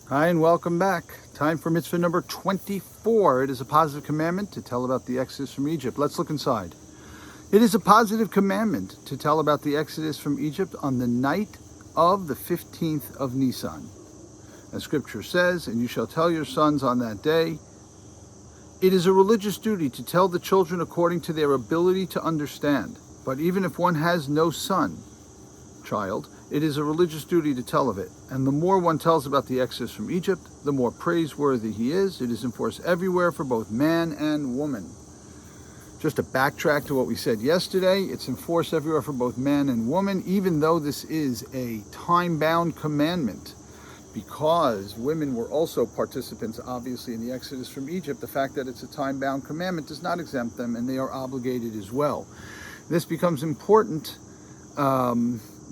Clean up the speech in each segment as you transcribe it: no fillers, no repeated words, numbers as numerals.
Hi, and welcome back. Time for mitzvah number 24. It is a positive commandment to tell about the exodus from Egypt. Let's look inside. It is a positive commandment to tell about the exodus from Egypt on the night of the 15th of Nisan. As scripture says, and you shall tell your sons on that day. It is a religious duty to tell the children according to their ability to understand. But even if one has no child, it is a religious duty to tell of it. And the more one tells about the exodus from Egypt, the more praiseworthy he is. It is enforced everywhere for both man and woman. Just to backtrack to what we said yesterday, it's enforced everywhere for both man and woman, even though this is a time-bound commandment. Because women were also participants, obviously, in the exodus from Egypt, the fact that it's a time-bound commandment does not exempt them, and they are obligated as well. This becomes important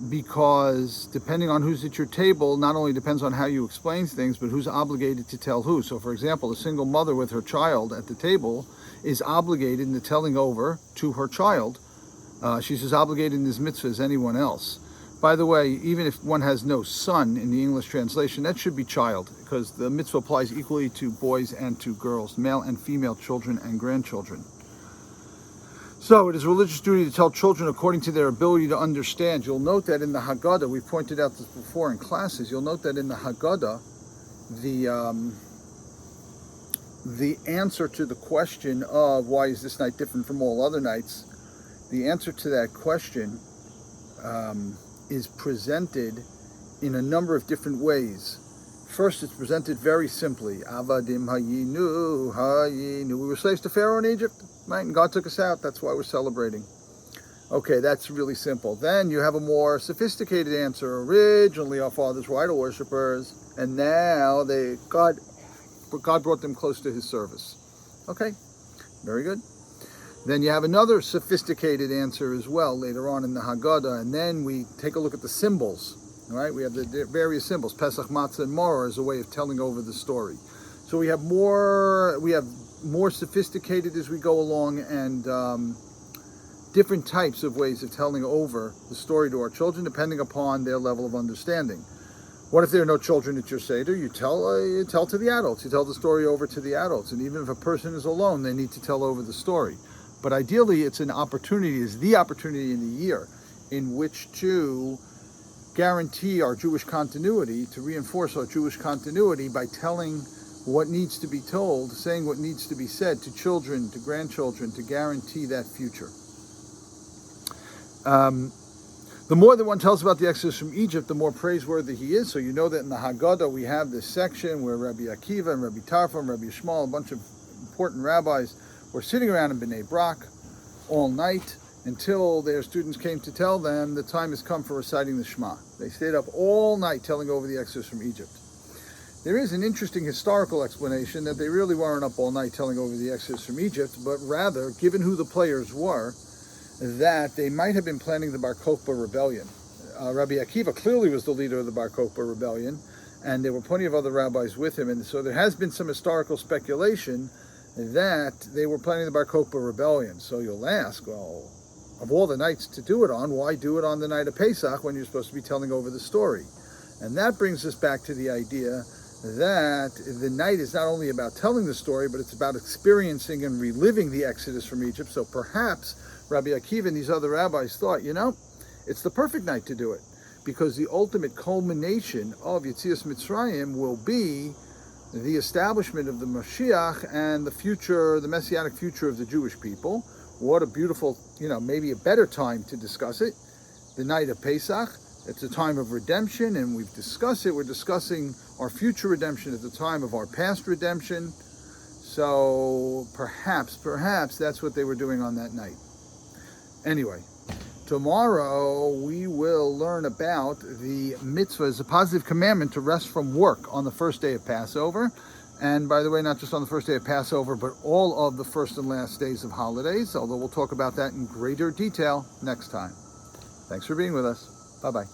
because depending on who's at your table, not only depends on how you explain things, but who's obligated to tell who. So for example, a single mother with her child at the table is obligated in the telling over to her child. She's as obligated in this mitzvah as anyone else. By the way, even if one has no son in the English translation, that should be child, because the mitzvah applies equally to boys and to girls, male and female children and grandchildren. So it is a religious duty to tell children according to their ability to understand. You'll note that in the Haggadah, we've pointed out this before in classes, you'll note that in the Haggadah, the answer to the question of why is this night different from all other nights, the answer to that question is presented in a number of different ways. First, it's presented very simply. Avadim hayinu. We were slaves to Pharaoh in Egypt, right? And God took us out. That's why we're celebrating. Okay, that's really simple. Then you have a more sophisticated answer. Originally, our fathers were idol worshippers, and now God brought them close to His service. Okay, very good. Then you have another sophisticated answer as well later on in the Haggadah, and then we take a look at the symbols. All right, we have the various symbols, Pesach, Matzah, and Maror as a way of telling over the story. So we have more sophisticated as we go along, and different types of ways of telling over the story to our children, depending upon their level of understanding. What if there are no children at your Seder? You tell to the adults. You tell the story over to the adults, and even if a person is alone, they need to tell over the story. But ideally, it's the opportunity in the year in which to guarantee our Jewish continuity, to reinforce our Jewish continuity by telling what needs to be told, saying what needs to be said to children, to grandchildren, to guarantee that future. The more that one tells about the exodus from Egypt, the more praiseworthy he is. So you know that in the Haggadah we have this section where Rabbi Akiva and Rabbi Tarfon and Rabbi Yishmael, a bunch of important rabbis, were sitting around in Bnei Brak all night until their students came to tell them the time has come for reciting the Shema. They stayed up all night telling over the exodus from Egypt. There is an interesting historical explanation that they really weren't up all night telling over the exodus from Egypt, but rather, given who the players were, that they might have been planning the Bar Kokhba rebellion. Rabbi Akiva clearly was the leader of the Bar Kokhba rebellion, and there were plenty of other rabbis with him, and so there has been some historical speculation that they were planning the Bar Kokhba rebellion. So you'll ask, well, of all the nights to do it on, why do it on the night of Pesach when you're supposed to be telling over the story? And that brings us back to the idea that the night is not only about telling the story, but it's about experiencing and reliving the exodus from Egypt. So perhaps Rabbi Akiva and these other rabbis thought, it's the perfect night to do it, because the ultimate culmination of Yetzias Mitzrayim will be the establishment of the Mashiach and the messianic future of the Jewish people. What a beautiful, maybe a better time to discuss it. The night of Pesach, it's a time of redemption, and we've discussed it. We're discussing our future redemption at the time of our past redemption. So perhaps that's what they were doing on that night. Anyway, tomorrow we will learn about the mitzvah as a positive commandment to rest from work on the first day of Passover. And by the way, not just on the first day of Passover, but all of the first and last days of holidays, although we'll talk about that in greater detail next time. Thanks for being with us. Bye-bye.